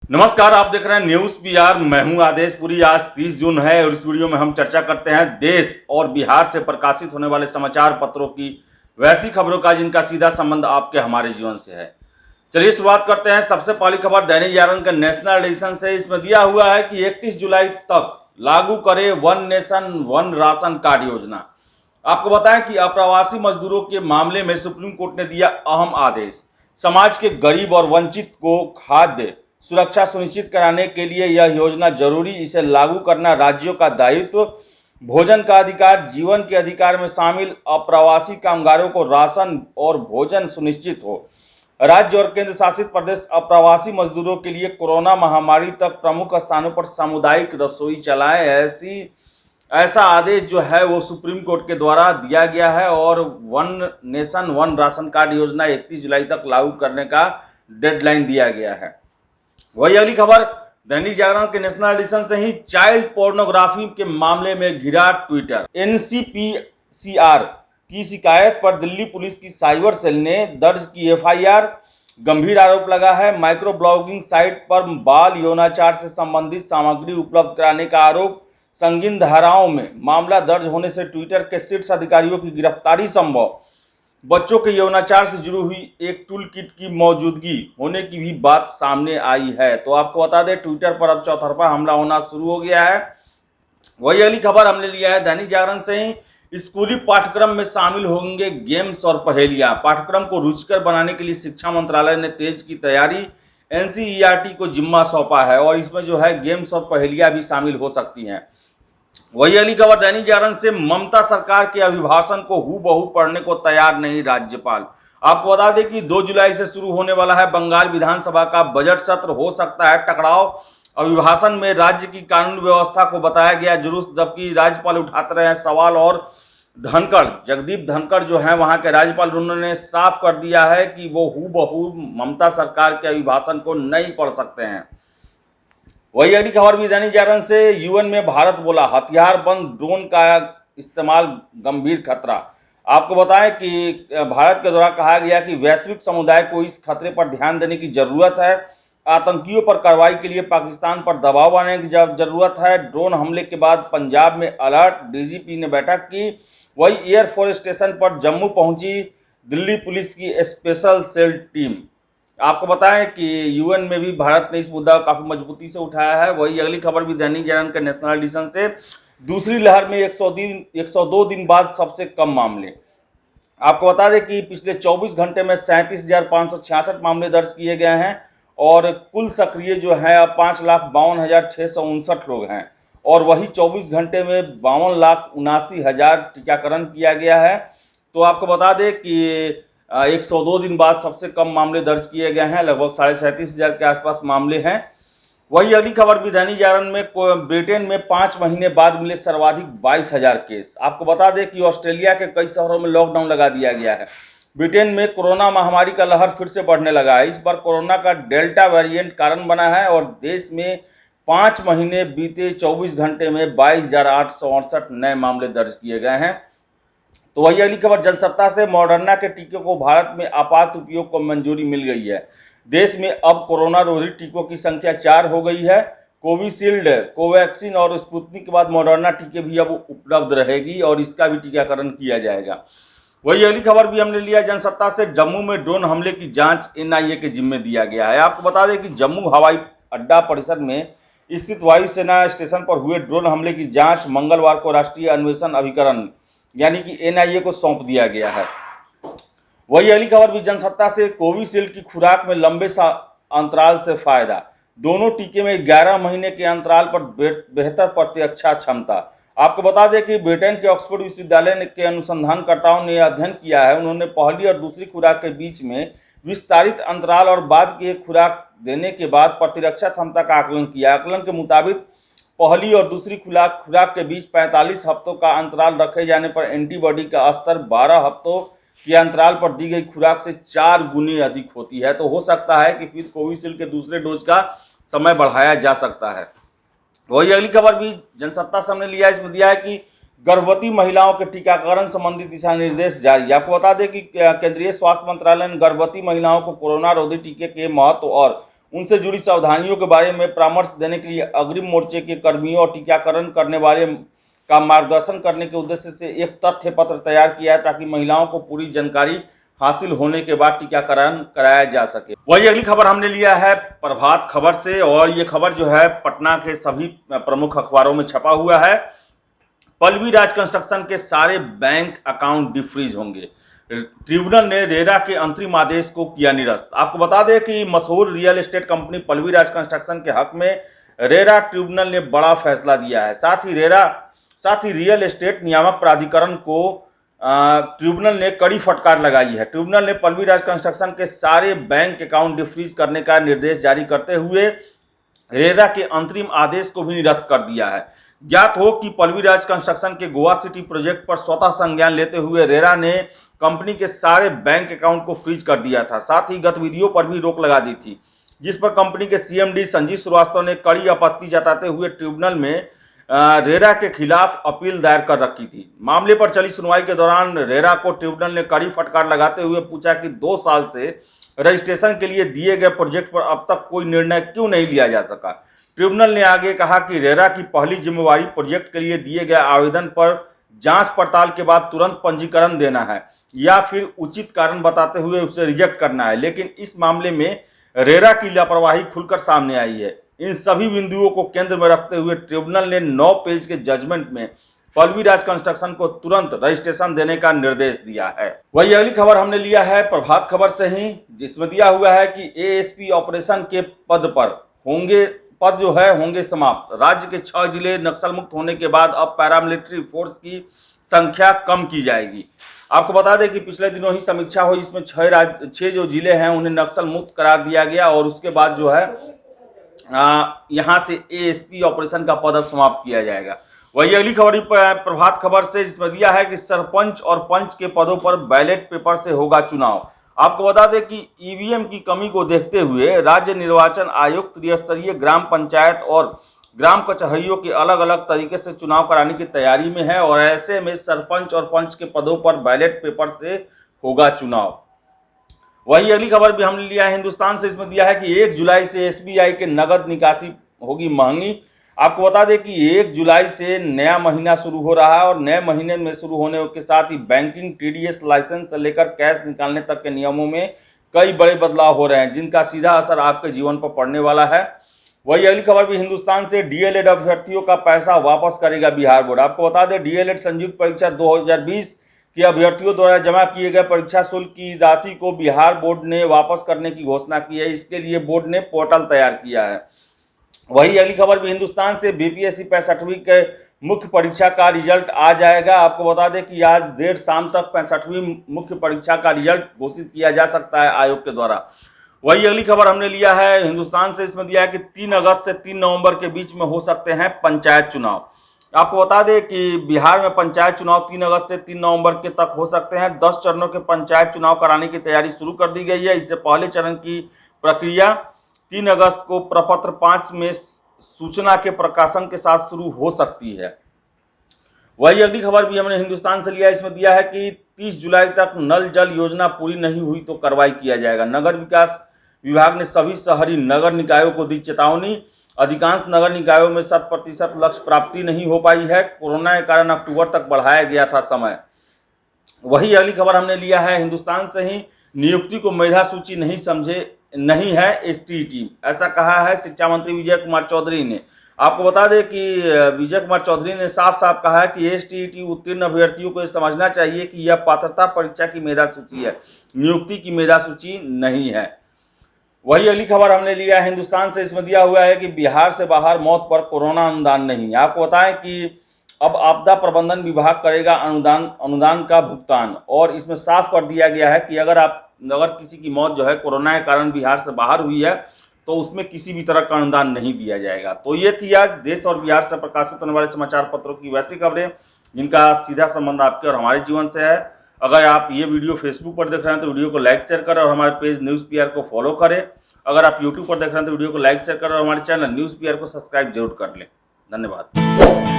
नमस्कार, आप देख रहे हैं न्यूज बिहार। मैं हूं आदेश पुरी। आज 30 जून है और इस वीडियो में हम चर्चा करते हैं देश और बिहार से प्रकाशित होने वाले समाचार पत्रों की वैसी खबरों का जिनका सीधा संबंध आपके हमारे जीवन से है। चलिए शुरुआत करते हैं। सबसे पहली खबर दैनिक जागरण के नेशनल एडिशन से। इसमें दिया हुआ है कि 31 जुलाई तक लागू करे one nation one ration card योजना। आपको बताएं कि अप्रवासी मजदूरों के मामले में सुप्रीम कोर्ट ने दिया अहम आदेश। समाज के गरीब और वंचित को खाद्य सुरक्षा सुनिश्चित कराने के लिए यह योजना जरूरी, इसे लागू करना राज्यों का दायित्व। भोजन का अधिकार जीवन के अधिकार में शामिल। अप्रवासी कामगारों को राशन और भोजन सुनिश्चित हो। राज्य और केंद्र शासित प्रदेश अप्रवासी मजदूरों के लिए कोरोना महामारी तक प्रमुख स्थानों पर सामुदायिक रसोई चलाएं। ऐसा आदेश जो है वो सुप्रीम कोर्ट के द्वारा दिया गया है और one nation one ration card योजना 31 जुलाई तक लागू करने का डेडलाइन दिया गया है। वही अगली खबर दैनिक जागरण के नेशनल एडिशन से ही। चाइल्ड पोर्नोग्राफी के मामले में घिरा ट्विटर। एनसीपीसीआर की शिकायत पर दिल्ली पुलिस की साइबर सेल ने दर्ज की एफआईआर। गंभीर आरोप लगा है। माइक्रो ब्लॉगिंग साइट पर बाल यौनाचार से संबंधित सामग्री उपलब्ध कराने का आरोप। संगीन धाराओं में मामला दर्ज होने से ट्विटर के शीर्ष अधिकारियों की गिरफ्तारी संभव। बच्चों के यौनाचार से जुड़ी हुई एक टूल किट की मौजूदगी होने की भी बात सामने आई है। तो आपको बता दें ट्विटर पर अब चौतरफा हमला होना शुरू हो गया है। वही अगली खबर हमने लिया है दैनिक जागरण से ही। स्कूली पाठ्यक्रम में शामिल होंगे गेम्स और पहेलियां। पाठ्यक्रम को रुचिकर बनाने के लिए शिक्षा मंत्रालय ने तेज की तैयारी। एनसीईआरटी को जिम्मा सौंपा है और इसमें जो है गेम्स और पहेलियां भी शामिल हो सकती हैं। वही अगली खबर दैनिक जागरण से। ममता सरकार के अभिभाषण को हूबहू पढ़ने को तैयार नहीं राज्यपाल। आपको बता दें कि 2 जुलाई से शुरू होने वाला है बंगाल विधानसभा का बजट सत्र। हो सकता है टकराव। अभिभाषण में राज्य की कानून व्यवस्था को बताया गया जुलूस, जबकि राज्यपाल उठाते रहे हैं सवाल। और धनखड़ जगदीप धनखड़ जो है वहां के राज्यपाल, उन्होंने साफ कर दिया है कि वो हूबहू ममता सरकार के अभिभाषण को नहीं पढ़ सकते हैं। वही अगली खबर भी दैनिक जागरण से। यूएन में भारत बोला हथियार बंद ड्रोन का इस्तेमाल गंभीर खतरा। आपको बताएं कि भारत के द्वारा कहा गया कि वैश्विक समुदाय को इस खतरे पर ध्यान देने की जरूरत है। आतंकियों पर कार्रवाई के लिए पाकिस्तान पर दबाव बनाने की जरूरत है। ड्रोन हमले के बाद पंजाब में अलर्ट, डीजीपी ने बैठक की। वही एयरफोर्स स्टेशन पर जम्मू पहुंची दिल्ली पुलिस की स्पेशल सेल टीम। आपको बताएं कि यूएन में भी भारत ने इस मुद्दा को काफी मजबूती से उठाया है। वही अगली खबर भी दैनिक जागरण के नेशनल एडिशन से। दूसरी लहर में 102 दिन बाद सबसे कम मामले। आपको बता दें कि पिछले 24 घंटे में 37,566 मामले दर्ज किए गए हैं और कुल सक्रिय जो है अब 5,52,659 लोग हैं। और वही 24 घंटे में 52,79,000 टीकाकरण किया गया है। तो आपको बता दें कि 102 दिन बाद सबसे कम मामले दर्ज किए गए हैं। लगभग 37,500 के आसपास मामले हैं। वही अगली खबर भी दैनिक जागरण में। ब्रिटेन में 5 महीने बाद मिले सर्वाधिक 22,000 केस। आपको बता दें कि ऑस्ट्रेलिया के कई शहरों में लॉकडाउन लगा दिया गया है। ब्रिटेन में कोरोना महामारी का लहर फिर से बढ़ने लगा है। इस बार कोरोना का डेल्टा वेरिएंट कारण बना है और देश में 5 महीने बीते 24 घंटे में 22,868 नए मामले दर्ज किए गए हैं। तो वही अगली खबर जनसत्ता से। मॉडर्ना के टीके को भारत में आपात उपयोग को मंजूरी मिल गई है। देश में अब कोरोना रोधी टीकों की संख्या 4 हो गई है। कोविशील्ड, कोवैक्सीन और स्पुतनिक के बाद मॉडर्ना टीके भी अब उपलब्ध रहेगी और इसका भी टीकाकरण किया जाएगा। वही अगली खबर भी हमने लिया जनसत्ता से। जम्मू में ड्रोन हमले की जांच एनआईए के जिम्मे दिया गया है। आपको बता दें कि जम्मू हवाई अड्डा परिसर में स्थित वायुसेना स्टेशन पर हुए ड्रोन हमले की जांच मंगलवार को राष्ट्रीय अन्वेषण अभिकरण यानी कि एनआईए को सौंप दिया गया है। वही अगली खबर भी जनसत्ता से। कोविशील्ड की खुराक में लंबे अंतराल से फायदा। दोनों टीके में 11 महीने के अंतराल पर बेहतर प्रतिरक्षा क्षमता। आपको बता दें कि ब्रिटेन के ऑक्सफोर्ड विश्वविद्यालय के अनुसंधानकर्ताओं ने अध्ययन किया है। उन्होंने पहली और दूसरी खुराक के बीच में विस्तारित अंतराल और बाद की एक खुराक देने के बाद प्रतिरक्षा क्षमता का आकलन किया। आकलन के मुताबिक पहली और दूसरी खुराक के बीच 45 हफ्तों का अंतराल रखे जाने पर एंटीबॉडी का स्तर 12 हफ्तों के अंतराल पर दी गई खुराक से 4 गुनी अधिक होती है। तो हो सकता है कि फिर कोविशील्ड के दूसरे डोज का समय बढ़ाया जा सकता है। वही अगली खबर भी जनसत्ता से हमने लिया। इसमें दिया है कि गर्भवती महिलाओं के टीकाकरण संबंधी दिशा निर्देश जारी। आपको बता दें कि केंद्रीय स्वास्थ्य मंत्रालय ने गर्भवती महिलाओं को कोरोना रोधी टीके के महत्व और उनसे जुड़ी सावधानियों के बारे में परामर्श देने के लिए अग्रिम मोर्चे के कर्मियों और टीकाकरण करने वाले का मार्गदर्शन करने के उद्देश्य से एक तथ्य पत्र तैयार किया है, ताकि महिलाओं को पूरी जानकारी हासिल होने के बाद टीकाकरण कराया जा सके। वही अगली खबर हमने लिया है प्रभात खबर से, और ये खबर जो है पटना के सभी प्रमुख अखबारों में छपा हुआ है। पल्लवी राज कंस्ट्रक्शन के सारे बैंक अकाउंट डिफ्रीज होंगे। ट्रिब्यूनल ने रेरा के अंतरिम आदेश को किया निरस्त। आपको बता दें कि मशहूर रियल एस्टेट कंपनी पल्लवी राज कंस्ट्रक्शन के हक में रेरा ट्रिब्यूनल ने बड़ा फैसला दिया है। साथ ही रियल एस्टेट नियामक प्राधिकरण को ट्रिब्यूनल ने कड़ी फटकार लगाई है। ट्रिब्यूनल ने पल्लवी राज कंस्ट्रक्शन के सारे बैंक अकाउंट डिफ्रीज करने का निर्देश जारी करते हुए रेरा के अंतरिम आदेश को भी निरस्त कर दिया है। ज्ञात हो कि पल्लवी राज कंस्ट्रक्शन के गोवा सिटी प्रोजेक्ट पर स्वतः संज्ञान लेते हुए रेरा ने कंपनी के सारे बैंक अकाउंट को फ्रीज कर दिया था। साथ ही गतिविधियों पर भी रोक लगा दी थी, जिस पर कंपनी के सीएमडी संजीव श्रीवास्तव ने कड़ी आपत्ति जताते हुए ट्रिब्यूनल में रेरा के खिलाफ अपील दायर कर रखी थी। मामले पर चली सुनवाई के दौरान रेरा को ट्रिब्यूनल ने कड़ी फटकार लगाते हुए पूछा कि 2 साल से रजिस्ट्रेशन के लिए दिए गए प्रोजेक्ट पर अब तक कोई निर्णय क्यों नहीं लिया जा सका। ट्रिब्यूनल ने आगे कहा कि रेरा की पहली जिम्मेवारी प्रोजेक्ट के लिए दिए गए आवेदन पर जांच पड़ताल के बाद तुरंत पंजीकरण देना है या फिर उचित कारण बताते हुए उसे रिजेक्ट करना है, लेकिन इस मामले में रेरा की लापरवाही खुलकर सामने आई है। इन सभी बिंदुओं को केंद्र में रखते हुए ट्रिब्यूनल ने 9 पेज के जजमेंट में पल्लवी राज कंस्ट्रक्शन को तुरंत रजिस्ट्रेशन देने का निर्देश दिया है। वही अगली खबर हमने लिया है प्रभात खबर से ही, जिसमें दिया हुआ है कि एएसपी ऑपरेशन के पद जो होंगे समाप्त। राज्य के 6 जिले नक्सल मुक्त होने के बाद अब पैरामिलिट्री फोर्स की संख्या कम की जाएगी। आपको बता दें कि पिछले दिनों ही समीक्षा हुई, इसमें 6 जो जिले हैं उन्हें नक्सल मुक्त करार दिया गया और उसके बाद जो है यहाँ से एएसपी ऑपरेशन का पद अब समाप्त किया जाएगा। वही अगली खबर प्रभात खबर से, जिसमें दिया है कि सरपंच और पंच के पदों पर बैलेट पेपर से होगा चुनाव। आपको बता दें कि ईवीएम की कमी को देखते हुए राज्य निर्वाचन आयोग त्रिस्तरीय ग्राम पंचायत और ग्राम कचहरियों के अलग अलग तरीके से चुनाव कराने की तैयारी में है, और ऐसे में सरपंच और पंच के पदों पर बैलेट पेपर से होगा चुनाव। वही अगली खबर भी हमने लिया है हिंदुस्तान से, इसमें दिया है कि 1 जुलाई से एसबीआई के नगद निकासी होगी महंगी। आपको बता दें कि 1 जुलाई से नया महीना शुरू हो रहा है और नए महीने में शुरू होने के साथ ही बैंकिंग, टीडीएस लाइसेंस से लेकर कैश निकालने तक के नियमों में कई बड़े बदलाव हो रहे हैं, जिनका सीधा असर आपके जीवन पर पड़ने वाला है। वही अगली खबर भी हिंदुस्तान से, डीएलएड अभ्यर्थियों का पैसा वापस करेगा बिहार बोर्ड। आपको बता दें डीएलएड संयुक्त परीक्षा 2020 के अभ्यर्थियों द्वारा जमा किए गए परीक्षा शुल्क की राशि को बिहार बोर्ड ने वापस करने की घोषणा की है। इसके लिए बोर्ड ने पोर्टल तैयार किया है। वही अगली खबर भी हिंदुस्तान से, बीपीएससी 65वीं के मुख्य परीक्षा का रिजल्ट आ जाएगा। आपको बता दें कि आज देर शाम तक 65वीं मुख्य परीक्षा का रिजल्ट घोषित किया जा सकता है आयोग के द्वारा। वही अगली खबर हमने लिया है हिंदुस्तान से, इसमें दिया है कि 3 अगस्त से 3 नवंबर के बीच में हो सकते हैं पंचायत चुनाव। आपको बता दें कि बिहार में पंचायत चुनाव 3 अगस्त से 3 नवंबर के तक हो सकते हैं। 10 चरणों के पंचायत चुनाव कराने की तैयारी शुरू कर दी गई है। इससे पहले चरण की प्रक्रिया 3 अगस्त को प्रपत्र 5 में सूचना के प्रकाशन के साथ शुरू हो सकती है। वही अगली खबर भी हमने हिंदुस्तान से लिया, इसमें दिया है कि 30 जुलाई तक नल जल योजना पूरी नहीं हुई तो कार्रवाई किया जाएगा। नगर विकास विभाग ने सभी शहरी नगर निकायों को दी चेतावनी। अधिकांश नगर निकायों में 100% लक्ष्य प्राप्ति नहीं हो पाई है। कोरोना के कारण अक्टूबर तक बढ़ाया गया था समय। वही अगली खबर हमने लिया है हिंदुस्तान से ही, नियुक्ति को मेधा सूची नहीं है एसटीईटी, ऐसा कहा है शिक्षा मंत्री विजय कुमार चौधरी ने। आपको बता दें कि विजय कुमार चौधरी ने साफ साफ कहा है कि एसटीईटी उत्तीर्ण अभ्यर्थियों को समझना चाहिए कि यह पात्रता परीक्षा की मेधा सूची है, नियुक्ति की मेधा सूची नहीं है। वही अगली खबर हमने लिया है हिंदुस्तान से, इसमें दिया हुआ है कि बिहार से बाहर मौत पर कोरोना अनुदान नहीं। आपको बताएं कि अब आपदा प्रबंधन विभाग करेगा अनुदान का भुगतान, और इसमें साफ कर दिया गया है कि अगर किसी की मौत जो है कोरोना के कारण बिहार से बाहर हुई है तो उसमें किसी भी तरह का अनुदान नहीं दिया जाएगा। तो ये थी आज देश और बिहार से प्रकाशित होने वाले समाचार पत्रों की वैसी खबरें जिनका सीधा संबंध आपके और हमारे जीवन से है। अगर आप ये वीडियो फेसबुक पर देख रहे हैं तो वीडियो को लाइक शेयर करें और हमारे पेज न्यूज़ पीआर को फॉलो करें। अगर आप यूट्यूब पर देख रहे हैं तो वीडियो को लाइक शेयर करें और हमारे चैनल न्यूज़ पीआर को सब्सक्राइब जरूर कर लें। धन्यवाद।